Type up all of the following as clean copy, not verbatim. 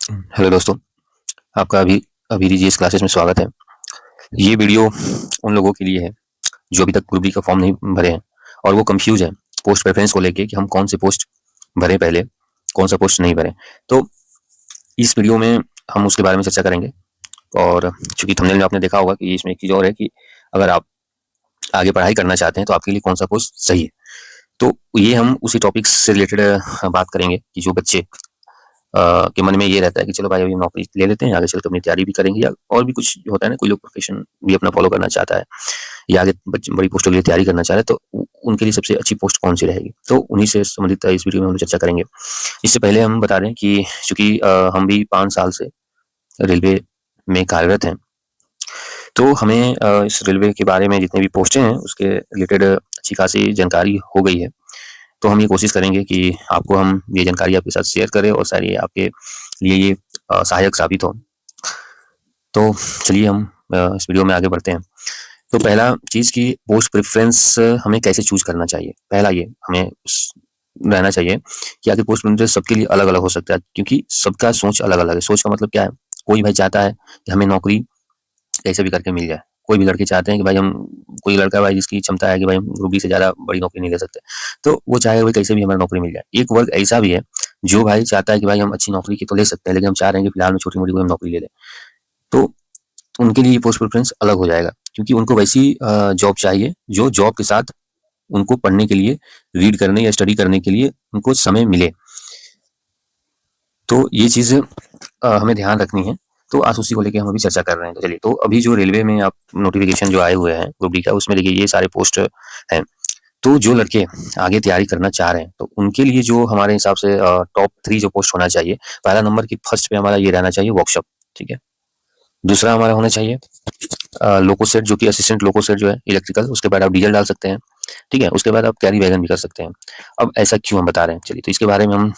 Hello दोस्तों, आपका अभी अभी जीएस क्लासेस में स्वागत है। ये वीडियो उन लोगों के लिए है जो अभी तक ग्रुप डी का फॉर्म नहीं भरे हैं और वो कंफ्यूज है पोस्ट प्रेफरेंस को लेके कि हम कौन से पोस्ट भरें पहले, कौन सा पोस्ट नहीं भरें। तो इस वीडियो में हम उसके बारे में चर्चा करेंगे। और चूंकि थंबनेल में आपने देखा होगा कि इसमें एक चीज़ और है कि अगर आप आगे पढ़ाई करना चाहते हैं तो आपके लिए कौन सा पोस्ट सही है। तो ये हम उसी टॉपिक से रिलेटेड बात करेंगे कि जो बच्चे के मन में ये रहता है कि चलो भाई अभी नौकरी ले लेते हैं, आगे चल के अपनी तैयारी भी करेंगे, या और भी कुछ होता है ना, कोई लोग प्रोफेशन भी अपना फॉलो करना चाहता है या आगे बड़ी पोस्टों के लिए तैयारी करना चाह रहे हैं, तो उनके लिए सबसे अच्छी पोस्ट कौन सी रहेगी। तो उन्हीं से संबंधित इस वीडियो में हम चर्चा करेंगे। इससे पहले हम बता दें कि चूंकि हम भी 5 साल से रेलवे में कार्यरत हैं, तो हमें इस रेलवे के बारे में जितने भी पोस्टें हैं उसके रिलेटेड अच्छी खासी जानकारी हो गई है। तो हम ये कोशिश करेंगे कि आपको हम ये जानकारी आपके साथ शेयर करें और सारी आपके लिए ये सहायक साबित हो। तो चलिए हम इस वीडियो में आगे बढ़ते हैं। तो पहला चीज़ कि पोस्ट प्रेफरेंस हमें कैसे चूज करना चाहिए। पहला ये हमें रहना चाहिए कि आगे पोस्ट प्रेफरेंस सबके लिए अलग अलग हो सकता है, क्योंकि सबका सोच अलग अलग है। सोच का मतलब क्या है, कोई भाई चाहता है कि हमें नौकरी कैसे भी करके मिल जाए। कोई भी लड़के चाहते हैं कि भाई हम, कोई लड़का भाई जिसकी क्षमता है कि भाई हम रूबी से ज़्यादा बड़ी नौकरी नहीं ले सकते, तो वो चाहे भाई कैसे भी हमारी नौकरी मिल जाए। एक वर्ग ऐसा भी है जो भाई चाहता है कि भाई हम अच्छी नौकरी की तो ले सकते हैं, लेकिन हम चाह रहे हैं कि फिलहाल में छोटी मोटी कोई हम नौकरी ले लें। तो उनके लिए पोस्ट प्रेफरेंस अलग हो जाएगा, क्योंकि उनको वैसी जॉब चाहिए जो जॉब के साथ उनको पढ़ने के लिए, रीड करने या स्टडी करने के लिए उनको समय मिले। तो ये चीज़ हमें ध्यान रखनी है। तो आज उसी को लेके हम अभी चर्चा कर रहे हैं। तो चलिए, तो अभी जो रेलवे में आप नोटिफिकेशन जो आए हुए हैं ग्रुप डी का, उसमें देखिए ये सारे पोस्ट हैं। तो जो लड़के आगे तैयारी करना चाह रहे हैं तो उनके लिए जो हमारे हिसाब से टॉप 3 जो पोस्ट होना चाहिए, पहला नंबर की फर्स्ट पे हमारा ये रहना चाहिए वर्कशॉप, ठीक है। दूसरा हमारा होना चाहिए लोकोसेट, जो कि असिस्टेंट लोकोसेट जो है इलेक्ट्रिकल, उसके बाद आप डीजल डाल सकते हैं, ठीक है। उसके बाद आप कैरी वैगन भी कर सकते हैं। अब ऐसा क्यों हम बता रहे हैं, चलिए तो इसके बारे में हम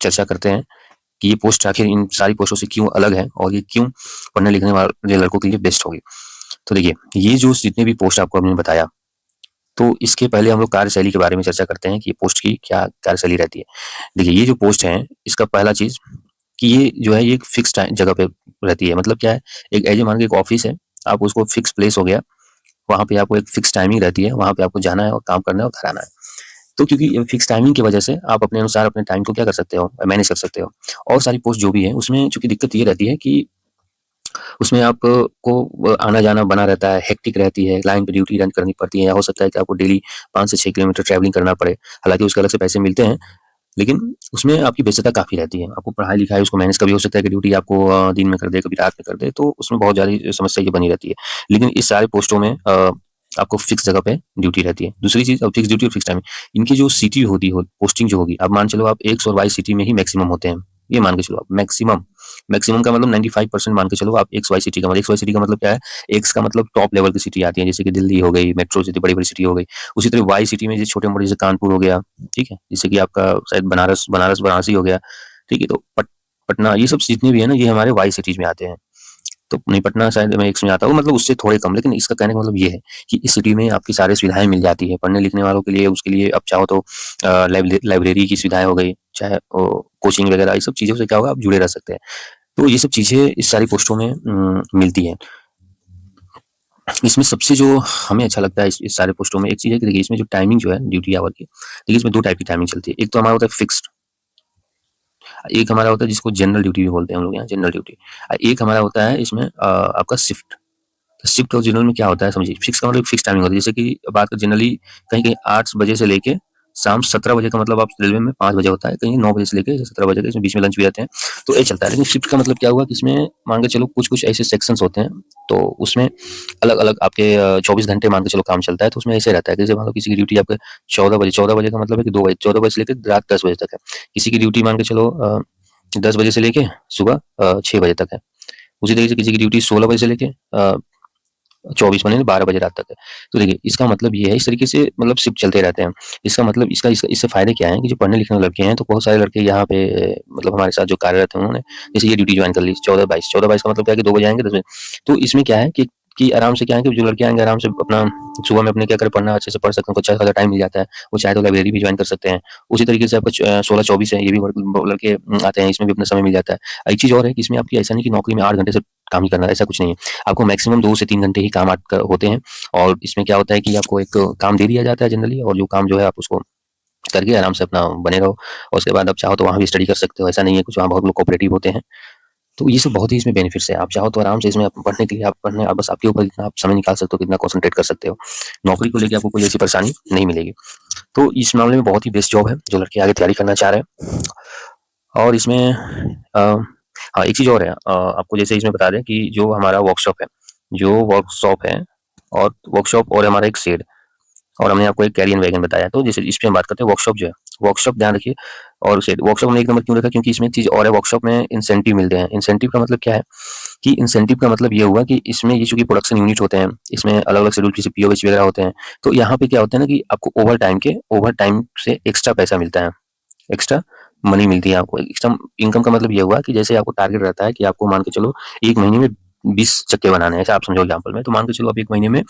चर्चा करते हैं कि ये पोस्ट आखिर इन सारी पोस्टों से क्यों अलग है और ये क्यों पढ़ने लिखने वाले लड़कों के लिए बेस्ट होगी। तो देखिए, ये जो जितने भी पोस्ट आपको हमने बताया, तो इसके पहले हम लोग कार्यशैली के बारे में चर्चा करते हैं कि पोस्ट की क्या कार्यशैली रहती है। देखिए, ये जो पोस्ट है, इसका पहला चीज़ कि ये जो है ये एक फिक्स टाइम जगह पे रहती है। मतलब क्या है, एक ऐसे मान के एक ऑफिस है, आप उसको फिक्स प्लेस हो गया, वहाँ पे आपको एक फिक्स टाइमिंग रहती है, वहाँ पे आपको जाना है और काम करना है और घर आना है। तो क्योंकि ये फिक्स टाइमिंग की वजह से आप अपने अनुसार अपने टाइम को क्या कर सकते हो, मैनेज कर सकते हो। और सारी पोस्ट जो भी है उसमें चूँकि दिक्कत ये रहती है कि उसमें आपको आना-जाना बना रहता है, हेक्टिक रहती है, लाइन पे ड्यूटी रन करनी पड़ती है, या हो सकता है कि आपको डेली 5 से 6 किलोमीटर ट्रैवलिंग करना पड़े। हालाँकि उसके अलग से पैसे मिलते हैं, लेकिन उसमें आपकी व्यस्तता काफ़ी रहती है। आपको पढ़ाई-लिखाई उसको मैनेज, कभी हो सकता है कि ड्यूटी आपको दिन में कर दे, कभी रात में कर दे, तो उसमें बहुत ज़्यादा समस्या ये बनी रहती है। लेकिन इस सारे पोस्टों में आपको फिक्स जगह पे ड्यूटी रहती है। दूसरी चीज़, अब फिक्स ड्यूटी और फिक्स टाइमिंग, इनकी जो सिटी होती हो, पोस्टिंग जो होगी, अब मान चलो आप एक्स और वाई सिटी में ही मैक्सिमम होते हैं। ये मान के चलो आप मैक्सिमम, मैक्सिमम का मतलब 95% मान के चलो आप एक्स वाई सिटी का मतलब, एक्स वाई सिटी का मतलब क्या है, एक्स का मतलब टॉप लेवल की सिटी आती है, जैसे कि दिल्ली हो गई, मेट्रो सिटी, बड़ी-बड़ी सिटी हो गई। उसी तरह वाई सिटी में जैसे छोटे-मोटे, जैसे कानपुर हो गया, ठीक है? जैसे कि आपका शायद बनारस बनारस वाराणसी हो गया, ठीक है? तो पटना, ये सब जितने भी है ना, ये हमारे वाई सिटीज़ में आते हैं। तो नहीं, पटना शायद मैं एक्स में आता हूँ, मतलब उससे थोड़े कम। लेकिन इसका कहने का मतलब ये है कि इस सिटी में आपकी सारी सुविधाएँ मिल जाती है। पढ़ने-लिखने वालों के लिए, उसके लिए आप चाहो तो लाइब्रेरी की सुविधाएँ हो गई, चाहे कोचिंग वगैरह, ये सब चीज़ों से क्या होगा, आप जुड़े रह सकते हैं। तो ये सब चीज़ें इस सारी पोस्टों में मिलती हैं। इसमें सबसे जो हमें अच्छा लगता है इस सारे पोस्टों में, एक चीज़ है कि देखिए इसमें जो टाइमिंग जो है ड्यूटी आवर की, देखिए इसमें 2 टाइप की टाइमिंग चलती है। एक तो हमारा होता है फिक्स्ड, एक हमारा होता है जिसको जनरल ड्यूटी भी बोलते हैं हम लोग यहाँ, जनरल ड्यूटी। एक हमारा होता है इसमें आपका शिफ्ट। शिफ्ट और जनरल में क्या होता है समझिए, फिक्स का मतलब फिक्स टाइमिंग होती है। जैसे कि बात करें जनरली, कहीं-कहीं 8 बजे से लेके शाम 17 बजे का मतलब आप रेलवे में 5 बजे होता है, कहीं 9 बजे से लेके 17 बजे का, इसमें बीच में लंच भी रहते हैं, तो ये चलता है। लेकिन शिफ्ट का मतलब क्या हुआ कि इसमें मान के चलो कुछ-कुछ ऐसे सेक्शंस होते हैं, तो उसमें अलग-अलग आपके 24 घंटे मान के चलो काम चलता है, तो उसमें ऐसे रहता है कि जैसे मान लो किसी की ड्यूटी आपके 14 बजे का मतलब है कि 2 बजे, 14 बजे से लेके रात 10 बजे तक है। किसी की ड्यूटी मान के चलो 10 बजे से लेके सुबह 6 बजे तक है। उसी तरीके से किसी की ड्यूटी 16 बजे से लेके 24 बजे 12 बजे रात तक है। तो देखिए इसका मतलब ये है, इस तरीके से मतलब शिफ्ट चलते रहते हैं। इसका मतलब इसका इससे फ़ायदे क्या हैं कि जो पढ़ने लिखने वाले लड़के हैं, तो बहुत सारे लड़के यहाँ पे मतलब हमारे साथ जो कार्यरत हैं, उन्होंने जैसे ये ड्यूटी जॉइन कर ली 14-22 का मतलब क्या है कि 2 बजे आएँगे, 10 बजे। तो इसमें क्या है कि कि आराम से क्या है कि जो लड़के आएँगे आराम से अपना सुबह में अपने क्या करें पढ़ना अच्छे से पढ़ सकते हैं, उनको अच्छा खासा टाइम मिल जाता है। वो चाहे तो लाइब्रेरी भी जॉइन कर सकते हैं। उसी तरीके से आपका 16-24 है, ये भी लड़के आते हैं, इसमें भी अपना समय मिल जाता है। एक चीज़ और है कि इसमें आपकी ऐसा नहीं कि नौकरी में 8 घंटे से काम ही करना है, ऐसा कुछ नहीं है। आपको मैक्सिमम 2 से 3 घंटे ही काम आप होते हैं और इसमें क्या होता है कि आपको एक काम दे दिया जाता है जनरली और जो काम जो है आप उसको करके आराम से अपना बने रहो और उसके बाद आप चाहो तो वहाँ भी स्टडी कर सकते हो। ऐसा नहीं है कुछ, वहाँ बहुत लोग कोऑपरेटिव होते हैं। तो ये सब बहुत ही इसमें बेनिफिट्स है। आप चाहो तो आराम से इसमें पढ़ने के लिए आप पढ़ने बस आपके ऊपर कितना आप समय निकाल सकते हो, कितना कॉन्संट्रेट कर सकते हो। नौकरी को लेके आपको कोई ऐसी परेशानी नहीं मिलेगी। तो इस मामले में बहुत ही बेस्ट जॉब है, जो लड़के आगे तैयारी करना चाह रहे हैं। और इसमें हाँ, एक चीज़ और है, आपको जैसे इसमें बता दें कि जो वर्कशॉप है और वर्कशॉप और हमारा एक शेड और हमने आपको एक कैरियर वैगन बताया। तो जैसे इस पे हम बात करते हैं वर्कशॉप जो है, वर्कशॉप ध्यान रखिए। और शेड वर्कशॉप हमने 1 नंबर क्यों रखा? क्योंकि इसमें एक चीज़ और है, वर्कशॉप में इंसेंटिव मिलते हैं। इंसेंटिव का मतलब क्या है कि इंसेंटिव का मतलब ये हुआ कि इसमें ये चूँकि प्रोडक्शन यूनिट होते हैं, इसमें अलग-अलग शेड्यूल जैसे पीओएच वगैरह होते हैं। तो यहाँ पे क्या होता है ना कि आपको ओवर टाइम से एक्स्ट्रा पैसा मिलता है, एक्स्ट्रा मनी मिलती है आपको। एक्स्ट्रा इनकम का मतलब ये हुआ कि जैसे आपको टारगेट रहता है कि आपको मान के चलो 1 महीने में 20 चक्के बनाने हैं, ऐसा आप समझो एग्जांपल में। तो मान के चलो आप 1 महीने में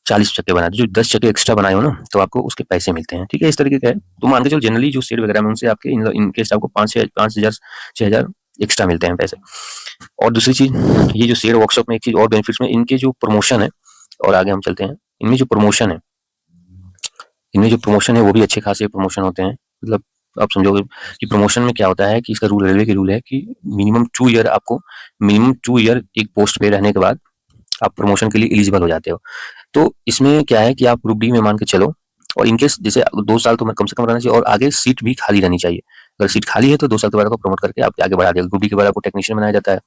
40 चक्के बनाए, जो 10 चक्के एक्स्ट्रा बनाए हो ना, तो आपको उसके पैसे मिलते हैं, ठीक है? इस तरीके का है। तो मान के चलो जनरली जो शेड वगैरह में उनसे आपके इन केस आपको 5,000 6,000 एक्स्ट्रा मिलते हैं पैसे। और दूसरी चीज़, ये जो शेड वर्कशॉप में एक चीज़ और बेनिफिट्स में इनके जो प्रमोशन है और आगे हम चलते हैं। इनमें जो प्रमोशन है वो भी अच्छे खासे प्रमोशन होते हैं। मतलब आप समझोगे कि प्रमोशन में क्या होता है कि इसका रूल, रेलवे के रूल है कि मिनिमम 2 ईयर एक पोस्ट पे रहने के बाद आप प्रमोशन के लिए एलिजिबल हो जाते हो। तो इसमें क्या है कि आप ग्रुप डी में मान के चलो और इनकेस जैसे 2 साल तो कम से कम रहना चाहिए और आगे सीट भी खाली रहनी चाहिए। अगर सीट खाली है तो 2 साल के बाद आपको प्रमोट करके आप आगे बढ़ा देगा। ग्रुप डी के बाद आपको टेक्नीशियन बनाया जाता है।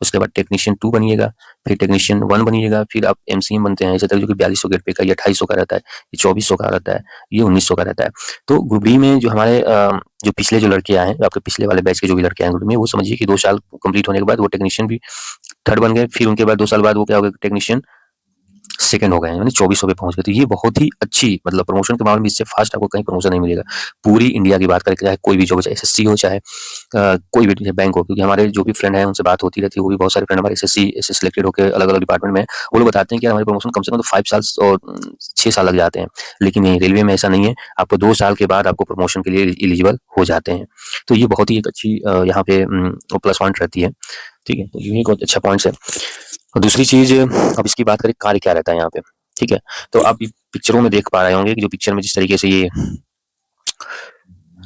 उसके बाद टेक्नीशियन 2 बनिएगा, फिर टेक्नीशियन 1 बनिएगा, फिर आप एमसीएम बनते हैं। ऐसे तक जो कि 4200 गेट पे का, ये 2800 का रहता है, ये 2400 का रहता है, ये 1900 का रहता है। तो ग्रुप डी में जो हमारे जो पिछले जो लड़के आए हैं, आपके पिछले वाले बैच के जो भी लड़के आए हैं ग्रुप में, वो समझिए कि 2 साल कंप्लीट होने के बाद वो टेक्नीशियन भी थर्ड बन गए। फिर उनके बाद 2 साल बाद वो क्या हो गए, टेक्नीशियन सेकंड हो गए हैं, यानी 2400 पे पहुंच गए। तो ये बहुत ही अच्छी, मतलब प्रमोशन के मामले में इससे फास्ट आपको कहीं प्रमोशन नहीं मिलेगा। पूरी इंडिया की बात करें, चाहे कोई भी जॉब, चाहे एसएससी हो, चाहे कोई भी चाहे बैंक हो, क्योंकि हमारे जो भी फ्रेंड हैं उनसे बात होती रहती है। वो भी बहुत सारे फ्रेंड हमारे एसएससी एसएस सिलेक्टेड होकर अलग अलग डिपार्टमेंट में, वो लोग बताते हैं कि हमारे प्रमोशन कम से कम तो 5 साल और 6 साल लग जाते हैं। लेकिन नहीं, रेलवे में ऐसा नहीं है, आपको 2 साल के बाद आपको प्रमोशन के लिए एलिजिबल हो जाते हैं। तो ये बहुत ही एक अच्छी यहाँ पे प्लस पॉइंट रहती है, ठीक है? तो ये एक अच्छा पॉइंट है। और दूसरी चीज, अब इसकी बात करें कार्य क्या रहता है यहाँ पे, ठीक है? तो आप पिक्चरों में देख पा रहे होंगे कि जो पिक्चर में जिस तरीके से ये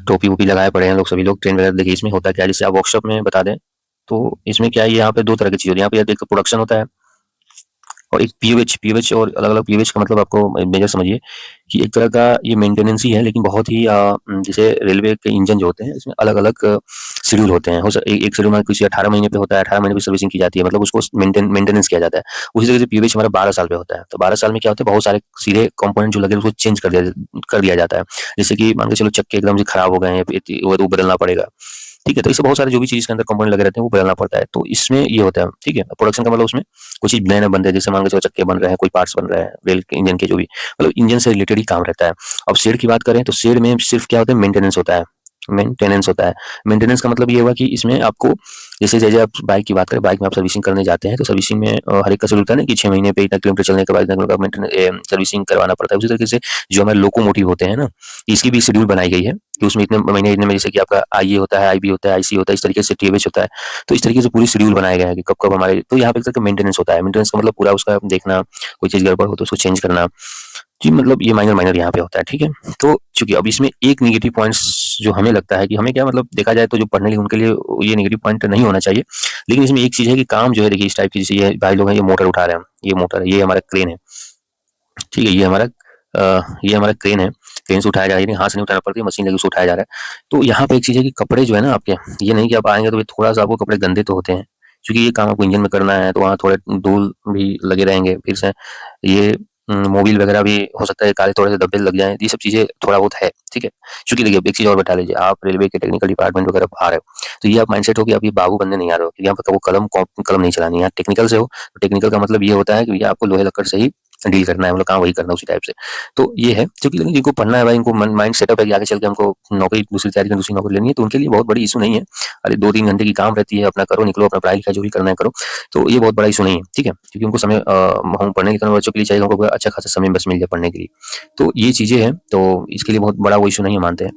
टोपी वोपी लगाए पड़े हैं लोग, सभी लोग ट्रेन वगैरह। देखिए इसमें होता क्या है, जैसे आप वर्कशॉप में बता दें तो इसमें क्या है, यहाँ पे 2 तरह की चीज होती है। यहाँ पे एक प्रोडक्शन होता है और एक पीओएच और अलग-अलग। पीओएच का मतलब आपको मेजर समझिए कि एक तरह का ये मेंटेनेंस ही है, लेकिन बहुत ही जैसे रेलवे के इंजन जो होते हैं इसमें अलग-अलग शेड्यूल होते हैं। एक शेड्यूल में किसी 18 महीने पे होता है, 18 महीने पे सर्विसिंग की जाती है, मतलब उसको मेंटेनेंस किया जाता है। उसी तरह से पीओएच हमारा 12 साल पे होता है। तो 12 साल में क्या होता है, बहुत सारे सीधे कंपोनेंट जो लगे उसको चेंज कर दिया जाता है। जैसे कि मान के चलो चक्के एकदम से खराब हो गए हैं, वो बदलना पड़ेगा, ठीक है? तो इससे बहुत सारे जो भी चीज़ इसके अंदर कंपोनेंट लगे रहते हैं वो बदलना पड़ता है। तो इसमें ये होता है, ठीक है? प्रोडक्शन का मतलब उसमें कुछ चीज़ नए-नए बन रहे हैं, जैसे मान के चलो चक्के बन रहे हैं, कोई पार्ट्स बन रहे हैं, रेल के इंजन के जो भी, मतलब इंजन से रिलेटेड ही काम रहता है। अब शेड की बात करें तो शेड में सिर्फ क्या होता है, मेंटेनेंस होता है। मेंटेनेंस का मतलब ये हुआ कि इसमें आपको जैसे जैसे आप बाइक की बात करें, बाइक में आप सर्विसिंग करने जाते हैं तो सर्विसिंग में हर एक का शेड्यूल होता है ना कि 6 महीने पे इतना किलोमीटर चलने के बाद इतना किलोमीटर सर्विसिंग करवाना पड़ता है। उसी तरीके से जो हमारे लोकोमोटिव होते हैं ना, इसकी भी शेड्यूल बनाई गई है कि उसमें इतने में जैसे कि आपका आईए होता है, आईबी होता है, आईसी होता है, इस तरीके से टीएमएच होता है। तो इस तरीके से पूरी शेड्यूल बनाया गया है कि कब-कब हमारे, तो यहाँ पे एक तरह का मेंटेनेंस होता है। मेंटेनेंस का मतलब पूरा उसका देखना, कोई चीज़ गड़बड़ हो तो उसको चेंज करना। जी, मतलब ये माइनर यहाँ पे होता है, ठीक है? तो चूँकि अब इसमें एक नेगेटिव पॉइंट्स जो हमें लगता है कि हमें क्या, मतलब देखा जाए तो जो पढ़ने लिए उनके लिए ये नेगेटिव पॉइंट नहीं होना चाहिए। लेकिन इसमें एक चीज़ है कि काम जो है, देखिए इस टाइप की, जैसे ये भाई लोग हैं, ये मोटर उठा रहे हैं, ये मोटर है, ये हमारा क्रेन है, ठीक है? ये हमारा क्रेन है, क्रेन से उठाया जा रहा है, यानी हाथ से नहीं उठाना पड़ता है, मशीन लगी उससे उठाया जा रहा है। तो यहाँ पे एक चीज़ है कि कपड़े जो है ना आपके, ये नहीं कि आप आएँगे तो भाई थोड़ा-सा आपको कपड़े गंदे तो होते हैं, क्योंकि ये काम आपको इंजन में करना है, तो वहाँ थोड़े धूल भी लगे रहेंगे। फिर से ये मोबिल वगैरह भी हो सकता है काले थोड़े से धब्बे लग जाएँ, ये सब चीज़ें थोड़ा बहुत है, ठीक है? क्योंकि देखिए अब एक चीज़ और बता लीजिए, आप रेलवे के टेक्निकल डिपार्टमेंट वगैरह आ रहे हो, तो ये आप माइंडसेट हो कि आप ये बाबू बनने नहीं आ रहे हो, क्योंकि यहाँ पे वो कलम नहीं चलानी है। टेक्निकल से हो, तो टेक्निकल का मतलब ये होता है कि भैया आपको लोहे लक्कड़ से ही डील करना है, मतलब काम वही करना है उसी टाइप से। तो ये है, क्योंकि लेकिन जिनको पढ़ना है भाई, इनको माइंड सेटअप है कि आगे चल के हमको नौकरी, दूसरी तैयारी करनी, दूसरी नौकरी लेनी है, तो उनके लिए बहुत बड़ी इशू नहीं है। अरे 2-3 घंटे की काम रहती है, अपना करो, निकलो, अपना पढ़ाई-लिखाई जो भी करना है करो। तो ये बहुत बड़ा इशू नहीं है, ठीक है? क्योंकि उनको समय हम पढ़ने लिखने वाले बच्चों के लिए चाहिए, उनको अच्छा खासा समय बस मिल जाए पढ़ने के लिए। तो ये चीज़ें हैं, तो इसके लिए बहुत बड़ा वो इशू नहीं है, मानते हैं।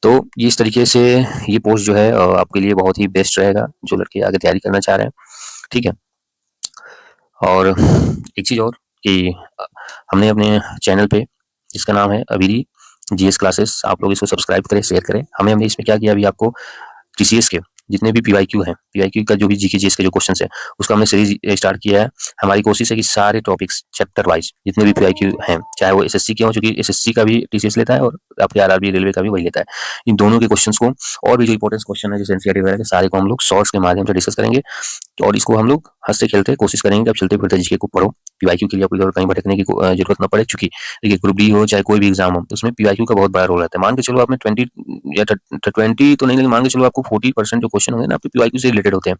तो ये इस तरीके से ये पोस्ट जो है आपके लिए बहुत ही बेस्ट रहेगा, जो लड़के आगे तैयारी करना चाह रहे हैं, ठीक है? और एक चीज़ और कि हमने अपने चैनल पे, जिसका नाम है अभिरी जीएस क्लासेस, आप लोग इसको सब्सक्राइब करें, शेयर करें। हमने इसमें क्या किया, अभी आपको टीसीएस के जितने भी पीवाईक्यू हैं, पीवाईक्यू का जो भी जीके जीएस के जो क्वेश्चंस हैं, उसका हमने सीरीज स्टार्ट किया है। हमारी कोशिश है कि सारे टॉपिक्स चैप्टर वाइज जितने भी पीवाईक्यू हैं, चाहे वो एसएससी के हों, चूंकि एसएससी का भी टीसीएस लेता है और आपके आरआरबी रेलवे का भी वही लेता है, इन दोनों के क्वेश्चंस को, और भी जो इंपॉर्टेंट क्वेश्चन है जैसे एनसीईआरटी वगैरह के, सारे को हम लोग शॉर्ट्स के माध्यम से डिस्कस करेंगे। और इसको हम लोग हँसते-खेलते कोशिश करेंगे कि आप चलते-फिरते जीके को पढ़ो। पीवाईक्यू के लिए आपको इधर कहीं भटकने की ज़रूरत ना पड़े, चूँकि देखिए ग्रुप डी हो चाहे कोई भी एग्ज़ाम हो, उसमें पीवाईक्यू का बहुत बड़ा रोल रहता है। मान के चलो आपने 20 या ट 20 तो नहीं, लेकिन मान के चलो आपको 40% जो क्वेश्चन होंगे ना, आपके पीवाईक्यू से रिलेटेड होते हैं।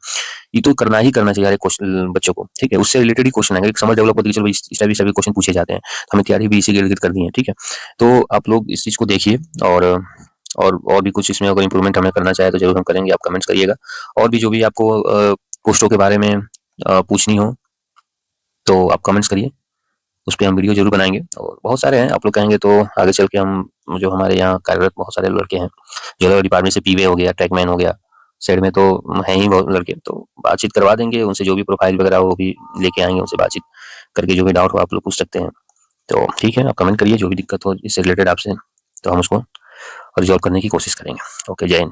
ये तो करना ही करना चाहिए हर एक बच्चों को, ठीक है? उससे रिलेटेड ही क्वेश्चन आएँगे, एक समझ डेवलप होती है कि चलो इस टाइप के क्वेश्चन पूछे जाते हैं। तो हमें तैयारी भी इसी के इर्द-गिर्द करनी है, ठीक है? तो आप लोग इस चीज़ को देखिए, और भी कुछ इसमें अगर इम्प्रूवमेंट हमें करना चाहे तो ज़रूर हम करेंगे, आप कमेंट्स करिएगा। और भी जो भी आपको पोस्टों के बारे में पूछनी हो तो आप कमेंट्स करिए, उस पे हम वीडियो ज़रूर बनाएँगे। और बहुत सारे हैं, आप लोग कहेंगे तो आगे चल के हम, जो हमारे यहाँ कार्यरत बहुत सारे लड़के हैं, जो अलग डिपार्टमेंट से पीवे हो गया, ट्रैकमैन हो गया, साइड में तो हैं ही बहुत लड़के, तो बातचीत करवा देंगे उनसे, जो भी प्रोफाइल वगैरह हो वो भी लेके आएँगे, उनसे बातचीत करके जो भी डाउट हो आप लोग पूछ सकते हैं। तो ठीक है, आप कमेंट करिए जो भी दिक्कत हो इससे रिलेटेड आपसे, तो हम उसको रिज़ॉल्व करने की कोशिश करेंगे। ओके, जय हिंद।